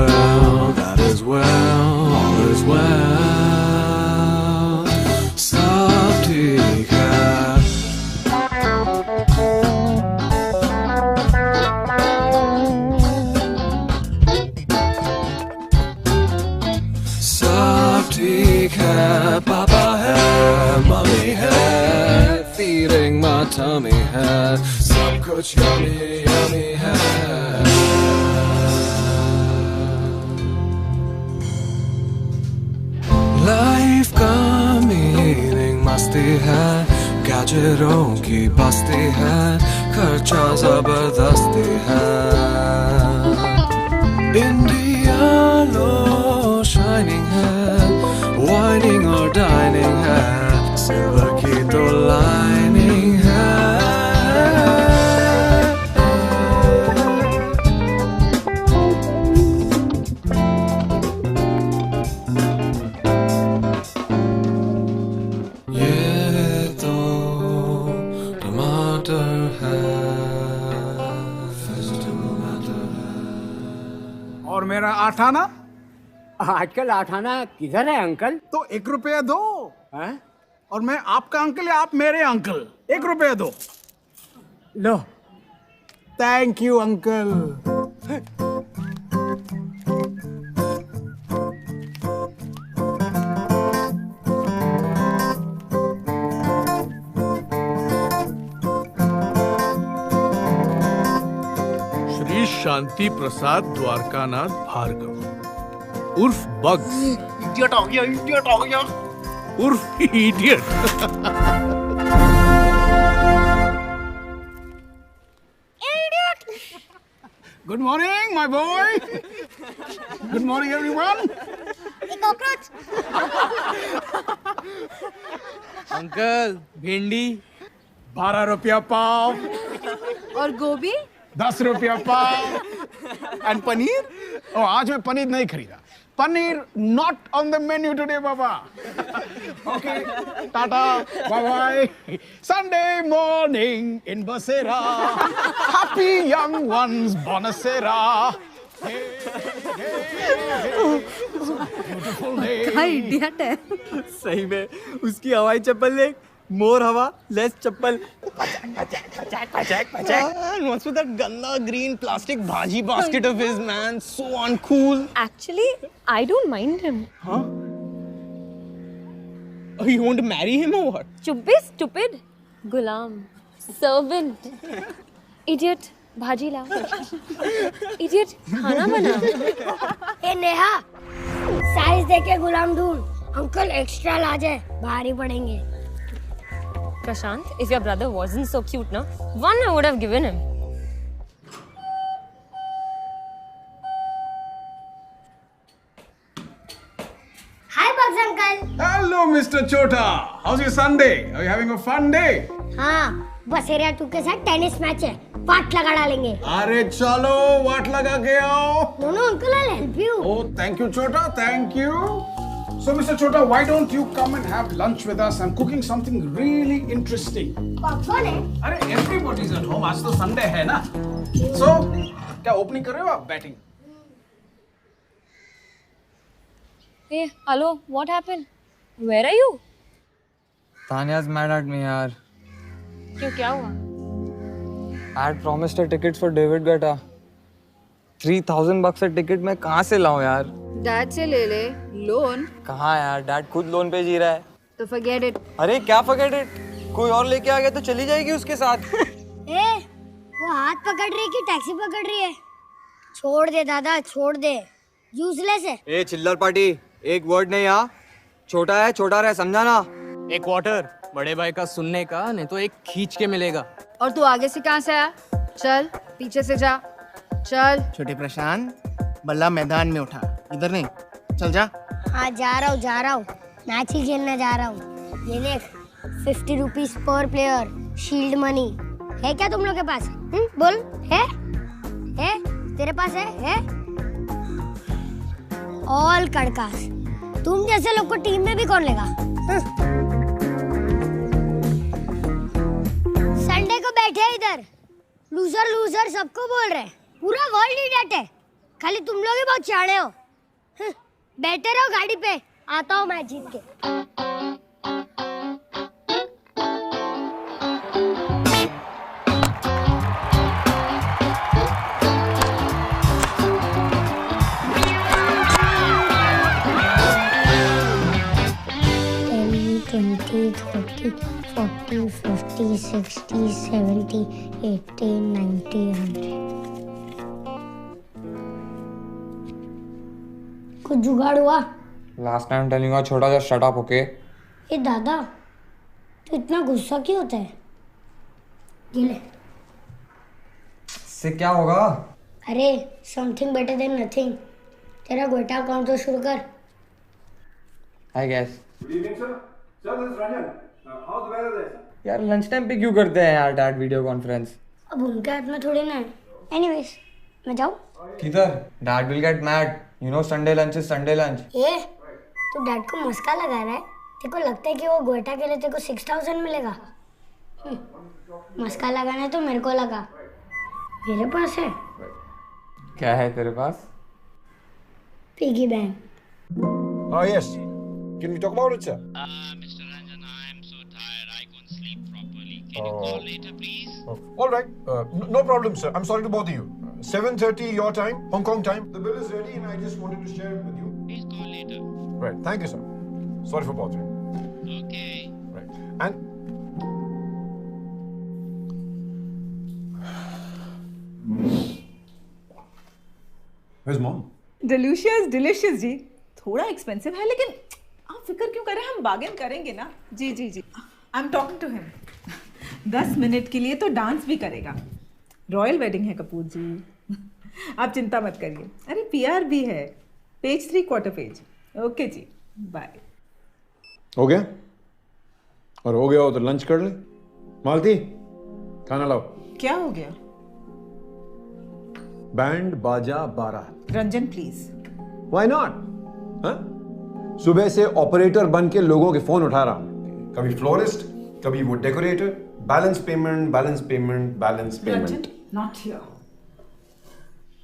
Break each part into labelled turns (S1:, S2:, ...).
S1: well, that is well, all is well. सब ठीक है. सब ठीक है. पापा है, मम्मी है, feeding my tummy है. सब कुछ yummy, yummy है. लाइफ का मीनिंग मस्ती है, गैजेटों की बस्ती है, खर्चा जबरदस्ती है. इंडिया लो शाइनिंग है, वाइनिंग और डाइनिंग है, सिल्वर की तो लाइनिंग है.
S2: और मेरा आठाना?
S3: आजकल आठाना किधर है अंकल?
S2: तो 1 रुपया दो.
S3: हैं?
S2: और मैं आपका अंकल या आप मेरे अंकल? 1 रुपया दो.
S3: लो.
S2: Thank you uncle.
S4: Shri Shanti Prasad Dwarkanath Bhargava उर्फ बग्स.
S2: इडियट हो गया.
S4: उर्फ idiot.
S2: Good morning my boy. Good morning everyone.
S5: Cockroach.
S6: Uncle भिंडी
S2: 12 रुपया पाव.
S5: और गोभी
S2: 10 रुपया पाव. एंड पनीर? ओ, आज मैं पनीर नहीं खरीदा. Paneer not on the menu today बाबा. Okay, tata, bye bye. Sunday morning in Basera. Happy young once बोनसेरा. Beautiful day.
S5: क्या इडियट है.
S6: सही में उसकी हवाई चप्पल देख. मोर हवा लेस चप्पल. And what's with that ganda green plastic bhaji basket of his, man? So uncool.
S5: Actually, I don't mind him.
S6: Huh? Oh, you want to marry him or what?
S5: Chup be stupid. Gulam. Servant. Idiot. भाजी ला. Idiot. खाना बना.
S7: ए Neha, size देके गुलाम ढूंढ. Uncle extra large है, भारी पड़ेंगे.
S5: Prashant, if your brother wasn't so cute, no, one I would have given him.
S7: Hi, Bugs uncle.
S2: Hello, Mr. Chota. How's your Sunday? Are you having a fun day?
S7: हाँ, बसेरिया 2 के साथ tennis match है. वाट लगा डालेंगे.
S2: अरे चलो वाट लगा के आओ.
S7: No, uncle, I'll help you.
S2: Oh, thank you, Chota. Thank you. So, Mr. Chota, why don't you come and have lunch with us? I'm cooking something really interesting.
S7: कौन है?
S2: अरे everybody's at home. आज तो Sunday है ना? So, क्या opening कर रहे हो आप? Batting.
S5: Hey, hello. What happened? Where are you?
S6: Tanya's mad at me, यार.
S5: क्यों, क्या हुआ?
S6: I had promised a ticket for David Guetta. $3,000 a ticket मैं कहाँ से लाऊं यार?
S5: डैड से ले ले. लोन?
S6: कहाँ यार? डैड खुद लोन पे जी रहा है.
S5: तो forget it.
S6: अरे क्या forget it? कोई और लेके आ गया तो चली जाएगी उसके साथ.
S7: ए, वो हाथ पकड़ रही है कि टैक्सी पकड़ रही है? छोड़ दे दादा, छोड़ दे. यूजलेस है.
S6: ए चिल्लर पार्टी, एक वर्ड नहीं हाँ. छोटा है, छोटा रहे, समझा ना.
S8: एक वाटर बड़े भाई का सुनने का, नहीं तो एक खींच के मिलेगा.
S5: और तू आगे से कहाँ से आया? चल पीछे से जा. चल.
S9: छोटे प्रशांत, बल्ला मैदान में उठा, इधर नहीं. चल जा.
S7: हाँ जा रहा हूँ. मैच ही खेलने जा रहा हूँ. ये देख, 50 rupees per player. Shield money है क्या तुम लोग के पास? बोल. है? तेरे पास है? ऑल कड़कास. तुम जैसे लोग को टीम में भी कौन लेगा? संडे को बैठे इधर लूजर सबको बोल रहे. पूरा वर्ल्ड इडियट है. खाली तुम लोग ही बहुत चाड़े हो। बैठे रहो गाड़ी पे, आता हूँ मैं जीत के। Forty, 50, 60, 70, 80, 90, 100। कुछ जुगाड़ हुआ?
S6: लास्ट टाइम टेलिंग यू छोटा सा शट अप, ओके?
S7: ए दादा, तू इतना गुस्सा क्यों होता है? ये ले।
S6: इससे क्या होगा?
S7: अरे समथिंग बेटर देन नथिंग। तेरा गोटा अकाउंट तो शुरू कर।
S6: I guess.
S10: Good evening sir. Sir this is Ranjan. How the weather there?
S6: यार लंच टाइम पे क्यों करते हैं यार डैड वीडियो कॉन्फ्रेंस?
S7: अब उनके हाथ में थोड़ी ना है। एनीवेज, मैं जाऊँ?
S6: किधर? Dad will get mad. You know Sunday lunch is Sunday lunch.
S7: ये तू डैड को मस्का लगा रहा है? तेरे को लगता है कि वो गोटा के लिए तेरे को 6000 मिलेगा? मस्का लगाना है तो मेरे को लगा। मेरे पास है।
S6: क्या है तेरे पास?
S7: Piggy bank.
S10: Oh yes. Can we talk about it, sir?
S11: Mr. Ranjan, I am so tired. I couldn't sleep properly. Can you call later, please?
S10: All right. No problem, sir. I'm sorry to bother you. 7:30 your time, Hong Kong time. The bill is ready, and I just wanted to share it with you.
S11: Please call later.
S10: Right. Thank you, sir. Sorry for bothering.
S11: Okay.
S10: Right. And where's mom?
S12: Delicious जी। थोड़ा expensive है लेकिन आप फिक्र क्यों करें, हम bargain करेंगे ना। जी जी जी, I am talking to him. 10 minute के लिए तो डांस भी करेगा। रॉयल वेडिंग है कपूर जी, आप चिंता मत करिए। अरे पीआर भी है, पेज 3 क्वार्टर पेज। ओके जी, बाय।
S10: हो गया? और हो गया हो तो लंच कर ले। मालती, खाना लाओ।
S12: क्या हो गया?
S10: बैंड बाजा बारात।
S12: रंजन प्लीज।
S10: Why not? हाँ? सुबह से ऑपरेटर बन के लोगों के फोन उठा रहा हूं। कभी फ्लोरिस्ट, कभी वो decorator. Balance payment, balance payment, balance payment.
S12: Not here.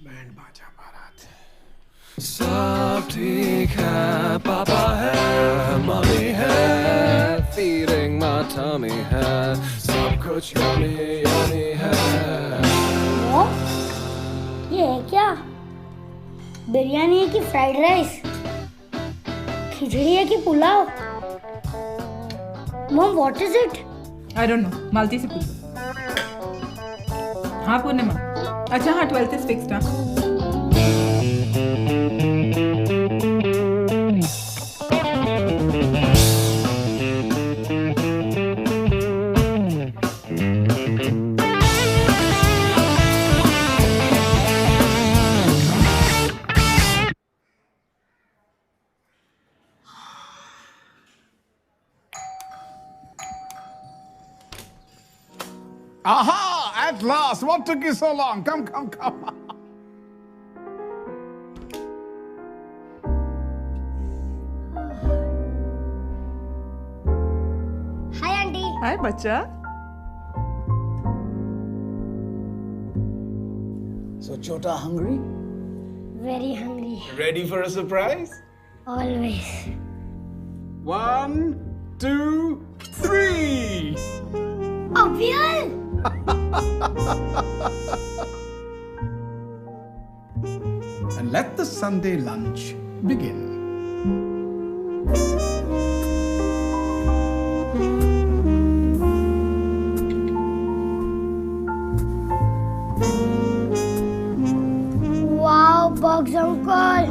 S10: Band बाजा बारात।
S1: सब ठीक है, पापा है, मम्मी है, feeding my tummy है, सब कुछ yummy yummy है।
S7: ये है क्या? बिरयानी है कि फ्राइड राइस? खिचड़ी है कि पुलाव? Mom what is it?
S12: I don't know, Malti से पूछो। हाँ पूर्णिमा, अच्छा हाँ 12th इज फिक्स्ड। हाँ
S2: Aha! At last! What took you so long? Come, come, come.
S7: Hi, auntie.
S12: हाय बच्चा।
S2: So, Chota, hungry?
S7: Very hungry.
S2: Ready for a surprise?
S7: Always.
S2: 1, 2, 3.
S7: Abhyal!
S2: And let the Sunday lunch begin.
S7: Wow, Bugs uncle!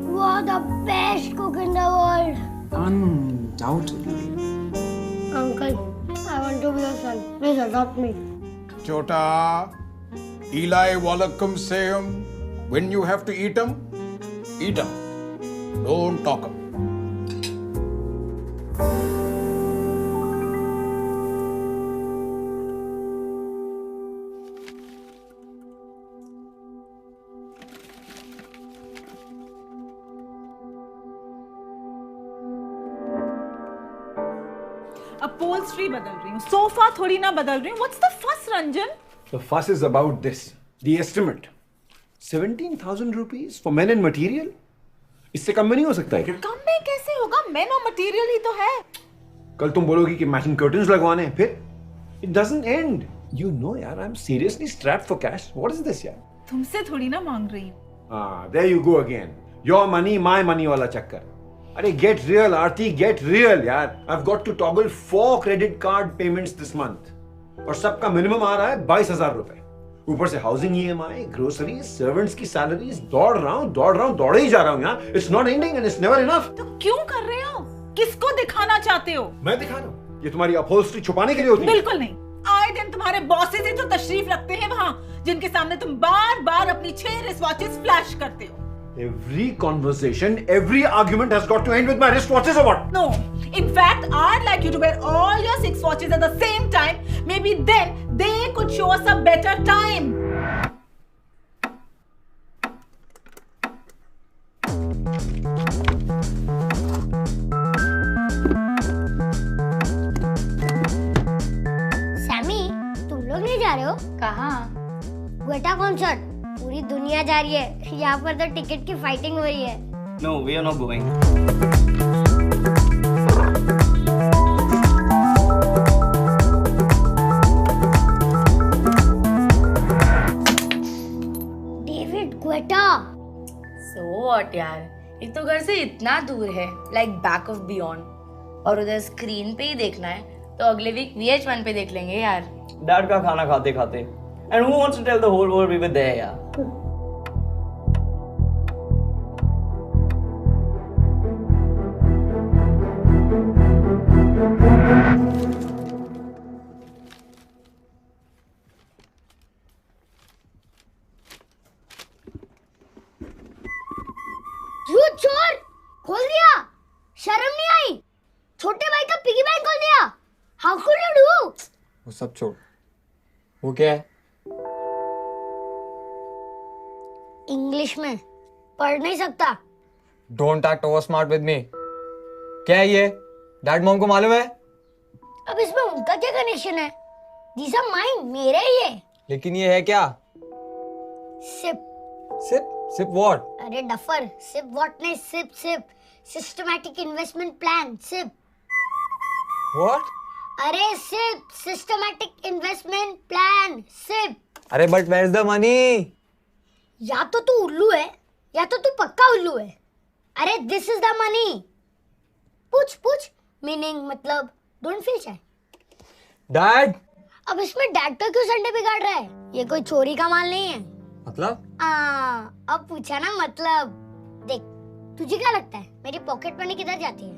S7: You are the best cook in the world.
S2: Undoubtedly.
S7: Uncle, I want to be your son. Please adopt me.
S2: Chota, Eli Wallacum sayum, when you have to eat 'em, eat 'em. Don't talk 'em.
S12: Upholstery बदल रही हूँ, sofa थोड़ी ना बदल रही हूँ। What's the फस Ranjan?
S10: The fuss is about this. The estimate. 17,000 rupees for men and material? इससे कम में नहीं हो सकता है क्या?
S12: कम में कैसे होगा? मेन और मटेरियल ही तो है।
S10: कल तुम बोलोगी कि मैचिंग कर्टन्स लगवाने हैं, फिर it doesn't end. You know यार, I'm seriously strapped for cash. What is this यार?
S12: तुमसे थोड़ी ना मांग रही हूँ।
S10: There you go again. Your money, my money वाला चक्कर। अरे get real आरती, get real यार। I've got to toggle 4 credit card payments this month. और सबका मिनिमम आ रहा है 22,000 रुपए। ऊपर से हाउसिंग EMI, ग्रोसरीज, सर्वेंट्स की सैलरीज, दौड़े ही जा रहा हूँ यार। It's not ending and it's never enough.
S12: तो क्यों कर रहे हो? किसको दिखाना चाहते हो?
S10: मैं दिखा रहा हूँ। ये तुम्हारी अपहोल्स्ट्री छुपाने के लिए होती है?
S12: बिल्कुल नहीं। आए दिन तुम्हारे बॉसेस ही तो तशरीफ रखते हैं वहाँ, जिनके सामने तुम बार-बार अपनी 6 रिस्टवॉचेस फ्लैश करते हो।
S10: Every conversation, every argument has got to end with my wristwatches or what?
S12: No. In fact, I'd like you to wear all your 6 watches at the same time. Maybe then they could show us a better time.
S7: Sammy, तुम लोग नहीं जा रहे हो?
S13: कहाँ?
S7: Guetta concert. पूरी दुनिया जा रही है। यहाँ पर तो टिकट की फाइटिंग हो रही है।
S14: No, we are not going.
S7: David Guetta.
S13: So what यार? एक तो घर से इतना दूर है, like back of beyond, और उधर स्क्रीन पे ही देखना है, तो अगले वीक VH1 पे देख लेंगे यार।
S14: Dad का खाना खाते खाते. And who wants to tell the whole world we were there यार?
S7: चोर खोल दिया, शर्म नहीं आई? छोटे भाई का पिगी बैंक खोल दिया। How could you do?
S6: वो सब छोड़, वो क्या है?
S7: इंग्लिश में पढ़ नहीं सकता।
S6: Don't act over smart with me. क्या है ये? डैड मॉम को मालूम है?
S7: अब इसमें उनका क्या कनेक्शन है? These are mine, मेरे ही है।
S6: लेकिन ये है क्या?
S7: सिप।
S6: सिप? SIP what?
S7: अरे डफर, सिप व्हाट नहीं, SIP SIP. Systematic investment plan, SIP.
S6: What?
S7: अरे SIP, systematic investment plan, SIP.
S6: अरे but where is the money?
S7: या तो तू उल्लू है या तो तू पक्का उल्लू है। अरे दिस इज द मनी। पूछ मीनिंग मतलब डोंट फील शाय।
S6: डैड,
S7: अब इसमें डैड का क्यों संडे बिगाड़ रहा है? ये कोई चोरी का माल नहीं है।
S6: मतलब?
S7: अब पूछा ना मतलब। देख, तुझे क्या लगता है मेरी पॉकेट मनी किधर जाती है?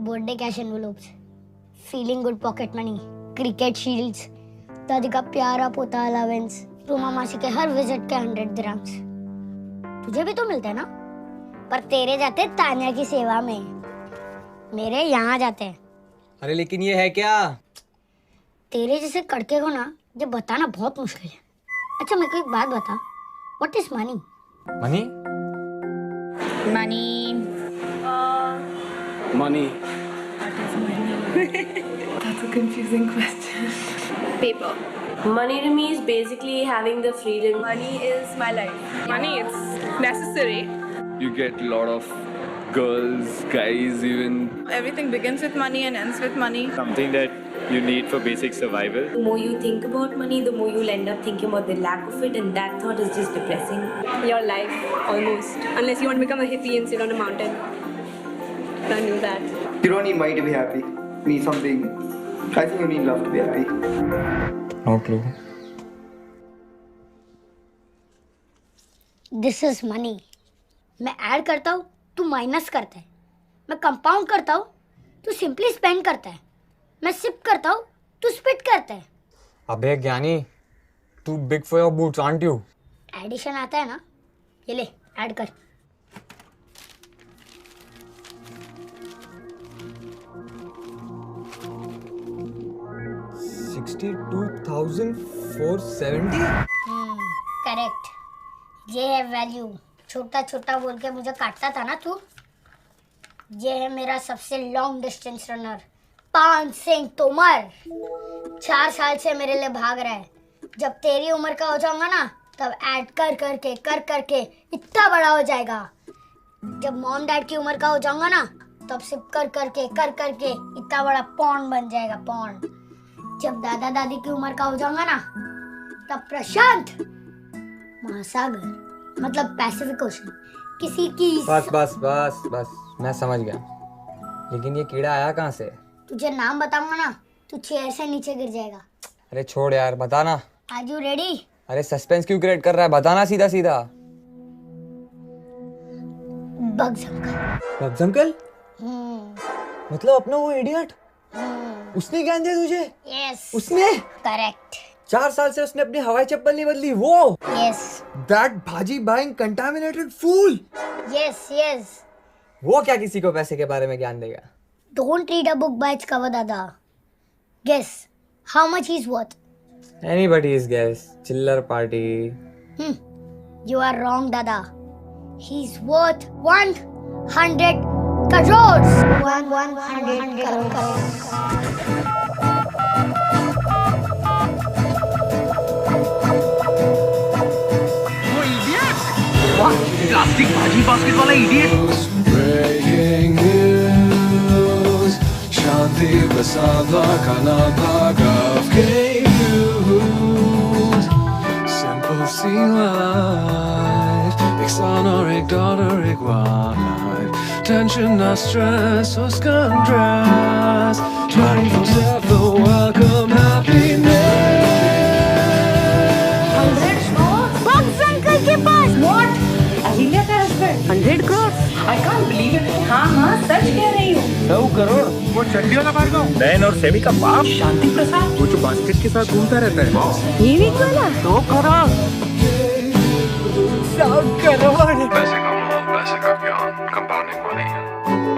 S7: Birthday cash envelopes, feeling good pocket money, cricket shields, दादी का प्यारा पोता अलावेंस, रूमा मासी के हर विजिट के 100 दिरहम्स। तुझे भी तो मिलते हैं ना, पर तेरे जाते तान्या की सेवा में, मेरे यहाँ जाते हैं।
S6: अरे लेकिन ये है क्या?
S7: तेरे जैसे कड़के को ना ये बताना बहुत मुश्किल है। अच्छा मेरे को एक बात बता, what is money?
S6: Money?
S13: Money
S1: Money.
S15: That's a confusing question.
S16: Paper. Money to me is basically having the freedom.
S15: Money is my life. Money, it's necessary.
S1: You get a lot of girls, guys, even.
S15: Everything begins with money and ends with money.
S17: Something that you need for basic survival.
S16: The more you think about money, the more you'll end up thinking about the lack of it, and that thought is just depressing.
S15: Your life, almost. Unless you want to become a hippie and sit on a mountain. I knew that.
S18: You don't need money to be happy. You need something. I think you need love to be happy.
S6: No clue.
S7: This is money. मैं add करता हूँ, तू minus करता है। मैं compound करता हूँ, तू सिंपली स्पेंड करता है। मैं सिप करता हूँ, तू स्पिट करता है।
S6: अबे ज्ञानी, तू big for your boots aren't you?
S7: Addition आता है ना, ये ले ऐड कर।
S6: $62,470?
S7: करेक्ट, ये है वैल्यू। छोटा छोटा बोल के मुझे काटता था ना तू। ये है मेरा सबसे लॉन्ग डिस्टेंस रनर, पान सिंह तोमर। 4 साल से मेरे लिए भाग रहा है। जब तेरी उम्र का हो जाऊंगा ना, तब ऐड कर करके इतना बड़ा हो जाएगा। जब मॉम डैड की उम्र का हो जाऊंगा ना, तब सिर्फ कर करके इतना बड़ा पॉन्ड बन जाएगा, पॉन्ड। जब दादा दादी की उम्र का हो जाऊंगा ना, तब प्रशांत महासागर मतलब पैसिफिक ओशन किसी की।
S6: बस मैं समझ गया, लेकिन ये कीड़ा आया कहाँ से?
S7: तुझे नाम बताऊंगा ना, तू चेयर से नीचे गिर जाएगा।
S6: अरे छोड़ यार, बताना।
S7: Are you ready?
S6: अरे सस्पेंस क्यों क्रिएट कर रहा है, बताना सीधा सीधा।
S7: Bugs uncle.
S6: Bugs uncle? मतलब अपना वो इडियट? उसने ज्ञान दिया तुझे?
S7: यस।
S6: उसने?
S7: करेक्ट।
S6: 4 साल से उसने अपनी हवाई चप्पल नहीं बदली, वो?
S7: यस।
S6: That भाजी बाइंग contaminated fool?
S7: यस।
S6: वो क्या किसी को पैसे के बारे में ज्ञान देगा?
S7: Don't read a book by its cover, Dada. Guess how much he's worth.
S6: Anybody's guess. Chiller party.
S7: You are wrong, Dada. He's worth 100 crores. 100 crores.
S2: वो idiot!
S4: वाह, प्लास्टिक भाजी बास्केट वाला idiot.
S1: Breaking news, Shanti Prasad Dwarkana Bhag of News. Simple sea life, exonoric daughteric wildlife. Tension, not stress, or contrast. 24/7, welcome happiness.
S7: Bugs uncle के पास.
S12: What? Ahilya का husband?
S15: 100 crores?
S12: I can't believe it. हाँ, सच कह रही हूँ।
S2: 100 करोड़? वो चड्डी वाला भार्गव?
S4: नैन और सेमी का बाप?
S12: शांति प्रसाद?
S4: वो जो बास्केट के साथ घूमता रहता है।
S15: ये वीक वाला?
S4: 2 करोड़?
S6: 100 करोड़?
S19: पैसे का मोह, पैसे का ज्ञान, कंपाउंडिंग मनी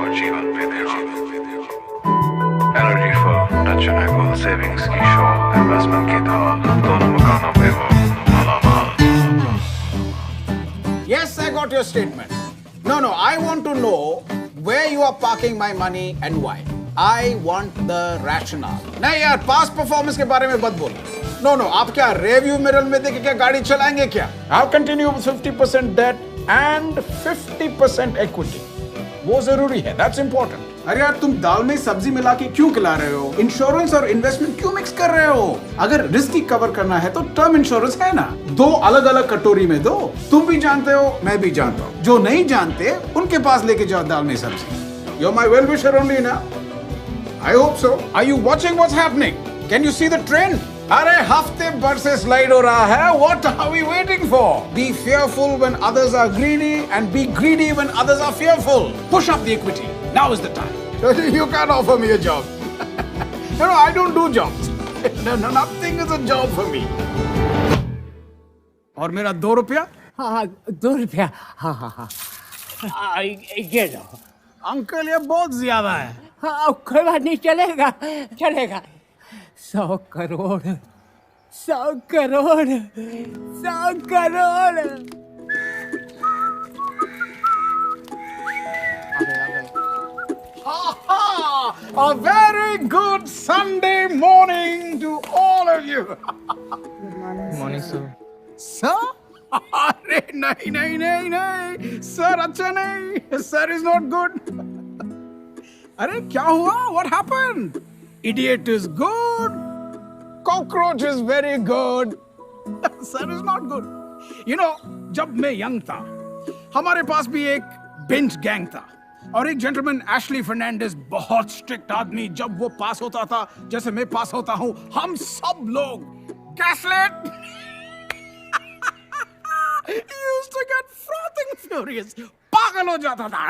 S19: और जीवन पे ध्यान। एनर्जी फॉर टच एंड एगो सेविंग्स की शॉप, इन्वेस्टमेंट की धाल, दोनों मकानों पे वो मालामाल।
S2: Yes, I got your statement. No, I want to know where you are parking my money and why. I want the rationale. नहीं यार, past performance के बारे में मत बोलो. No, आप क्या rearview mirror में देख के क्या गाड़ी चलाएंगे क्या? I'll continue with 50% debt and 50% equity. वो जरूरी है, that's important. अरे यार, तुम दाल में सब्जी मिला के क्यों खिला रहे हो? इंश्योरेंस और इन्वेस्टमेंट क्यों मिक्स कर रहे हो? अगर रिस्क ही कवर करना है तो टर्म इंश्योरेंस है ना, 2 अलग अलग कटोरी में दो। तुम भी जानते हो, मैं भी जानता हूँ। जो नहीं जानते उनके पास लेके जाओ दाल में सब्जी। You're my well wisher only ना? I hope so. Are you watching what's happening? Can you see the trend? अरे हफ्ते भर से स्लाइड हो रहा है। What are we waiting for? Be fearful when others are greedy and be greedy when others are fearful. Push up the equity. Now is the time. You can't offer me a job. No, I don't do jobs. No, nothing is a job for me. और मेरा 2 रुपया?
S3: हाँ 2 रुपया। हाँ। ये लो।
S2: Uncle ये बहुत ज्यादा है।
S3: हाँ कोई बात नहीं, चलेगा। 100 crore. 100 crore. 100 crore.
S2: A very good Sunday morning to all of you.
S6: Good morning, sir.
S2: Sir? अरे नहीं, सर अच्छा नहीं, सर is not good. अरे क्या हुआ? What happened? Idiot is good. Cockroach is very good. Sir is not good. You know, जब मैं young था, हमारे पास भी एक बेंच गैंग था और एक जेंटलमैन एशली फर्नांडिस, बहुत स्ट्रिक्ट आदमी। जब वो पास होता था, जैसे मैं पास होता हूँ, हम सब लोग गैसलेट used to get frothing furious, पागल हो जाता था।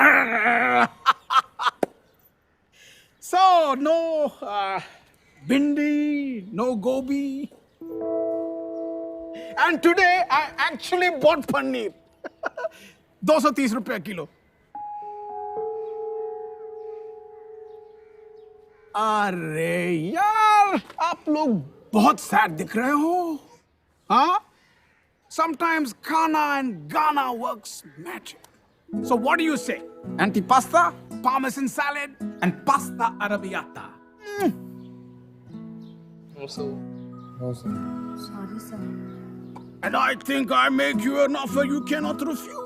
S2: So no bindi, no gobi, and today I actually bought paneer. 230 रुपया किलो। अरे यार, आप लोग बहुत सैड दिख रहे हो। हाँ? Sometimes Ghana and Ghana works magic. So what do you say? Antipasta, parmesan salad, and pasta arrabbiata.
S6: Also, No, sir.
S13: Sorry, sir.
S2: And I think I make you an offer you cannot refuse.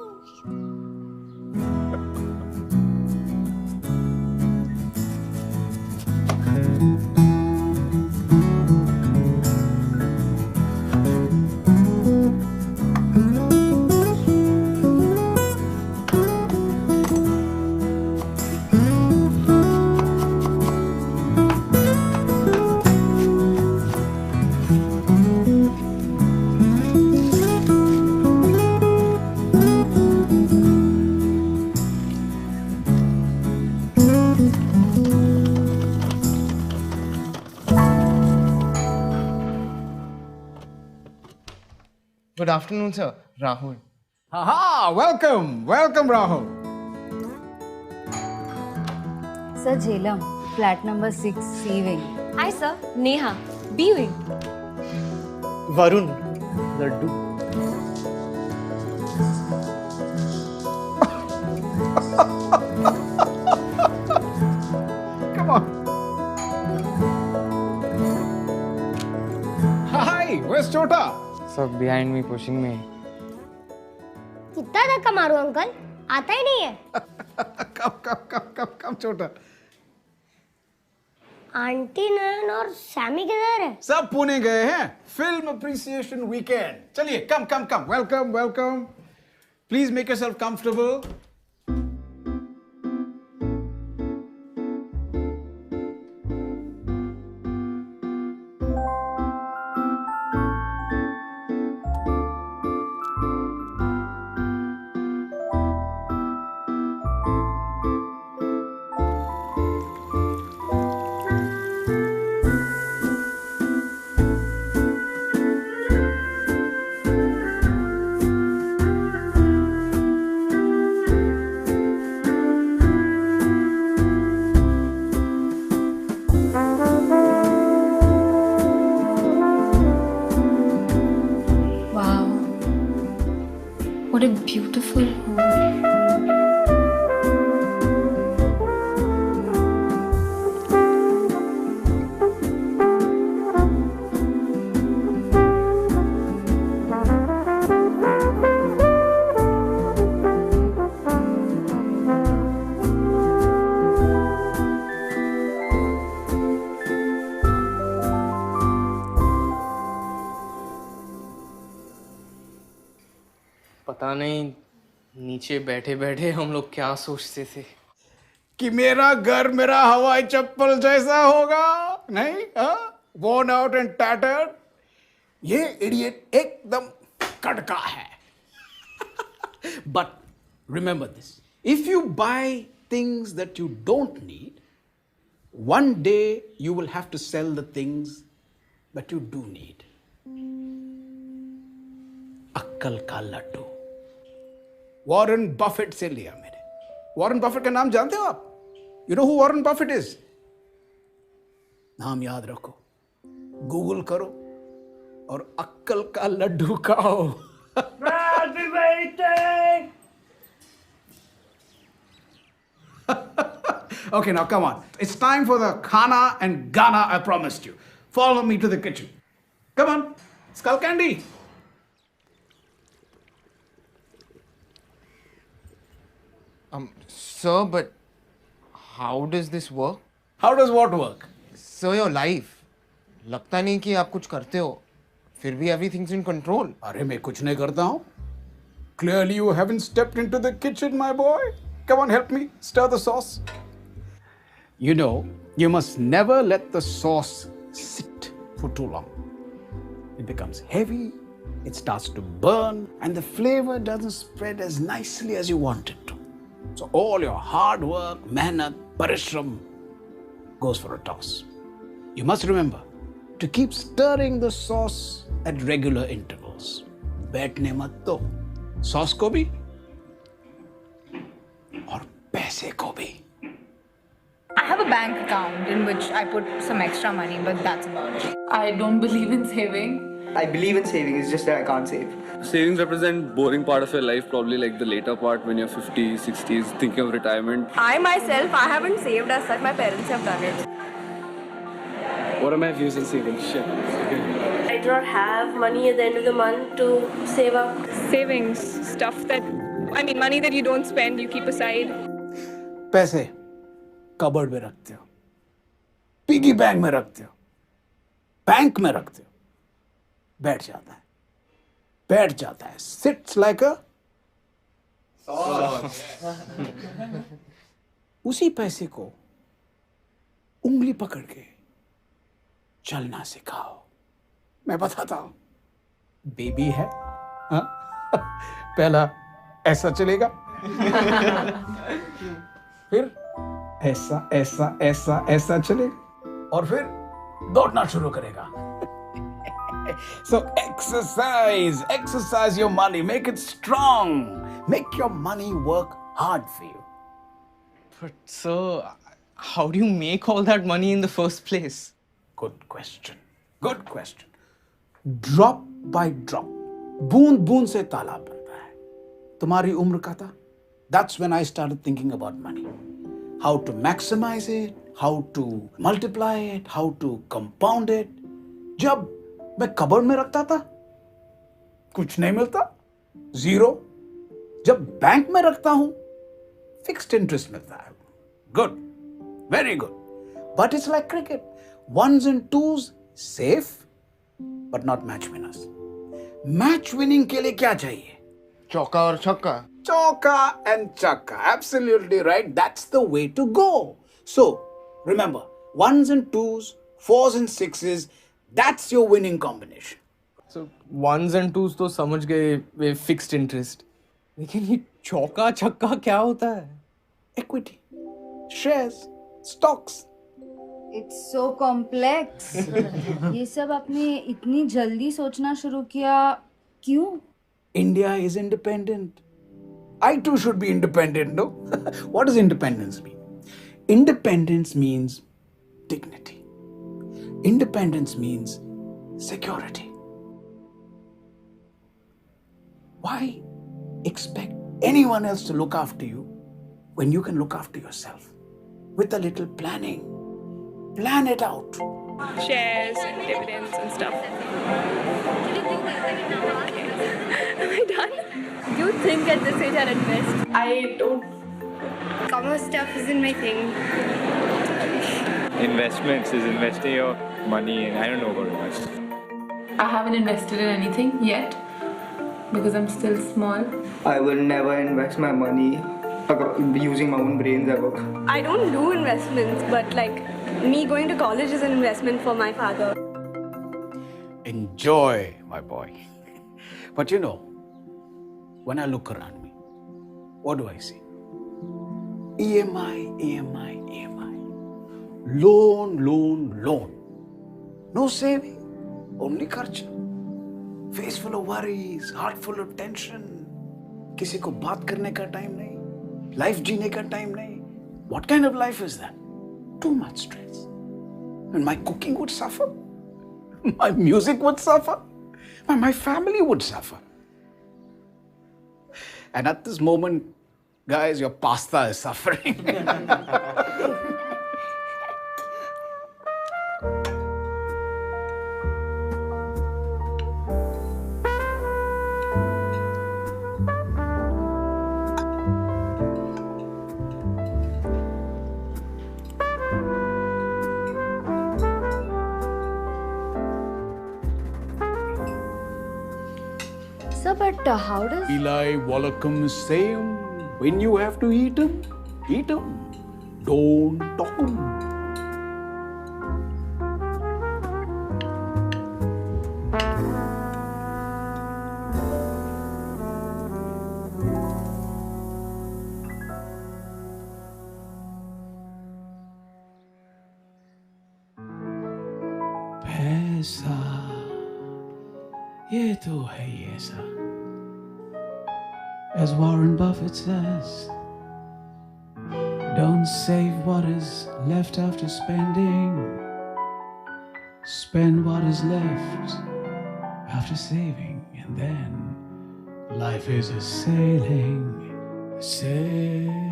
S9: Good afternoon, sir. Rahul.
S2: Aha! Welcome, welcome, Rahul.
S20: Sir, Jhelum, flat number 6, C wing.
S5: Hi, sir. Neha. B wing.
S9: Varun. Laddu.
S2: Come on. Hi, where's Chota?
S6: Sir, behind me, pushing me.
S7: कितना धक्का मारू uncle, आता ही नहीं है।
S2: Come, Chota.
S7: Aunty नयन और Sami किधर है?
S2: सब पुणे गए हैं फिल्म अप्रिसिएशन वीकेंड। चलिए, come. Welcome. Please make yourself comfortable.
S5: What a beautiful home.
S8: पता नहीं नीचे बैठे बैठे हम लोग क्या सोचते थे
S2: कि मेरा घर मेरा हवाई चप्पल जैसा होगा, नहीं? Worn out and tattered. ये इडियट एकदम कड़का है। But remember this: if you buy things that you don't need, one day you will have to sell the things that you do need. अक्कल का लड्डू वॉरेन बफेट से लिया मैंने। Warren Buffett का नाम जानते हो आप? You know who Warren Buffett is? नाम याद रखो, गूगल करो और अक्कल का लड्डू खाओ। Okay, now come on. It's time for the khana and gana I promised you. Follow me to the kitchen. Come on, skull candy.
S9: Sir, but how does this work?
S2: How does what work?
S9: Sir, your life. लगता नहीं कि आप कुछ करते हो, फिर भी everything's in control.
S2: अरे मैं कुछ नहीं करता हूँ. Clearly you haven't stepped into the kitchen, my boy. Come on, help me stir the sauce. You know, you must never let the sauce sit for too long. It becomes heavy, it starts to burn, and the flavor doesn't spread as nicely as you want it to. So all your hard work, mehnat, parishram goes for a toss. You must remember to keep stirring the sauce at regular intervals. बैठने मत दो, sauce को भी और पैसे को भी.
S12: I have a bank account in which I put some extra money, but that's about it. I don't believe in saving.
S18: I believe in saving, it's just that I can't save.
S17: Savings represent boring part of your life, probably like the later part when you're 50s, 60s, thinking of retirement.
S15: I myself, I haven't saved as such. My parents have done it.
S17: What are my views on saving? Shit. Okay.
S16: I do not have money at the end of the month to save up.
S15: Savings, stuff that, I mean, money that you don't spend, you keep aside.
S2: पैसे cupboard में रखते हो, piggy bank में रखते हो, bank में रखते हो, बैठ जाता है, सिट्स लाइक अ उसी पैसे को उंगली पकड़ के चलना सिखाओ। मैं बताता हूं, बेबी है, हाँ? पहला ऐसा चलेगा, फिर ऐसा ऐसा ऐसा ऐसा चलेगा, और फिर दौड़ना शुरू करेगा। So exercise your money, make it strong, make your money work hard for you.
S8: But sir, how do you make all that money in the first place?
S2: Good question. Drop by drop, बूंद बूंद से तालाब बनता है। तुम्हारी उम्र का था, that's when I started thinking about money. How to maximize it, how to multiply it, how to compound it. जब मैं कबर्ड में रखता था, कुछ नहीं मिलता, जीरो। जब बैंक में रखता हूं, फिक्स्ड इंटरेस्ट मिलता है। Good, very good. But it's like cricket, ones and twos safe, but not match winners. Match winning के लिए क्या चाहिए?
S9: चौका और छक्का।
S2: Choka and chakka, absolutely right. That's the way to go. So remember, ones and twos, fours and sixes, that's your winning combination.
S8: So ones and twos तो समझ गए वे fixed interest, लेकिन ये चौका छक्का क्या होता है?
S2: Equity, shares, stocks.
S20: It's so complex. ये सब आपने इतनी जल्दी सोचना शुरू किया क्यों?
S2: India is independent. I too should be independent, no? What does independence mean? Independence means dignity. Independence means security. Why expect anyone else to look after you when you can look after yourself? With a little planning. Plan it out.
S15: Shares and dividends and stuff. Am I done?
S16: Do you think at this age I'll invest? I don't. Commerce stuff isn't my thing.
S21: Investments is investing your money in. I don't know about investments.
S22: I haven't invested in anything yet because I'm still small.
S18: I will never invest my money using my own brains ever.
S15: I don't do investments, but like me going to college is an investment for my father.
S2: Enjoy, my boy. But you know, when I look around me, what do I see? EMI, EMI, EMI. Loan, loan, loan. No saving, only kharcha. Face full of worries, heart full of tension. किसी को बात करने का time नहीं, life जीने का time नहीं. What kind of life is that? Too much stress. And my cooking would suffer. My music would suffer. My family would suffer. And at this moment, guys, your pasta is suffering.
S20: Sir, but how does...
S2: Eli Wallacom same. When you have to eat them, eat them. Don't talk them. पैसा ये तो है ही ऐसा. As Warren Buffett says, don't save what is left after spending. Spend what is left after saving, and then life is a sailing, sailing.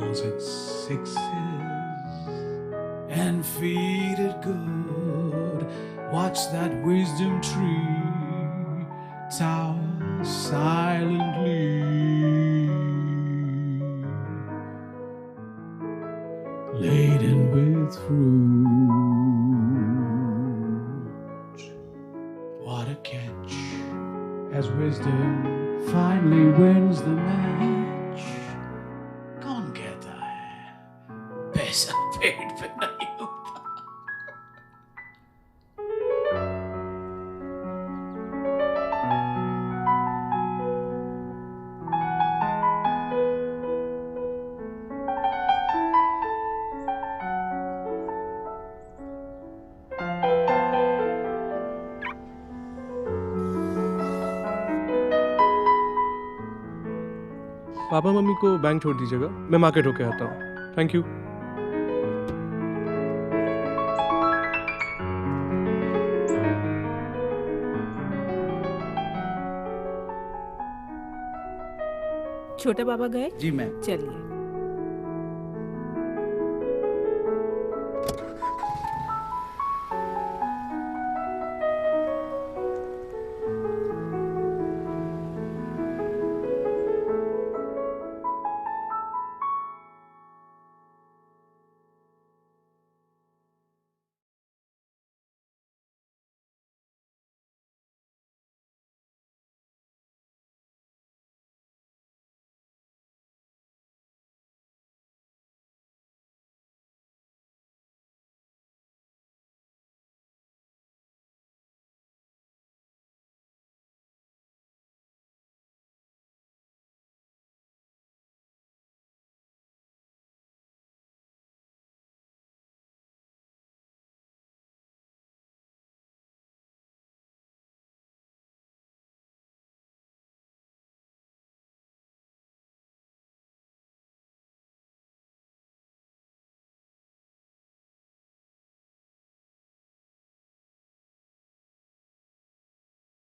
S1: calls it sixes and feed it good. Watch that wisdom tree tower silently, laden with fruit. What a catch, as wisdom finally wins the match. कौन कहता है पैसा पेट पे नहीं होता?
S10: Papa mummy को bank छोड़ दीजिएगा, मैं मार्केट होके आता हूँ। Thank you.
S12: छोटे पापा गए?
S2: जी मैम।
S12: चलिए।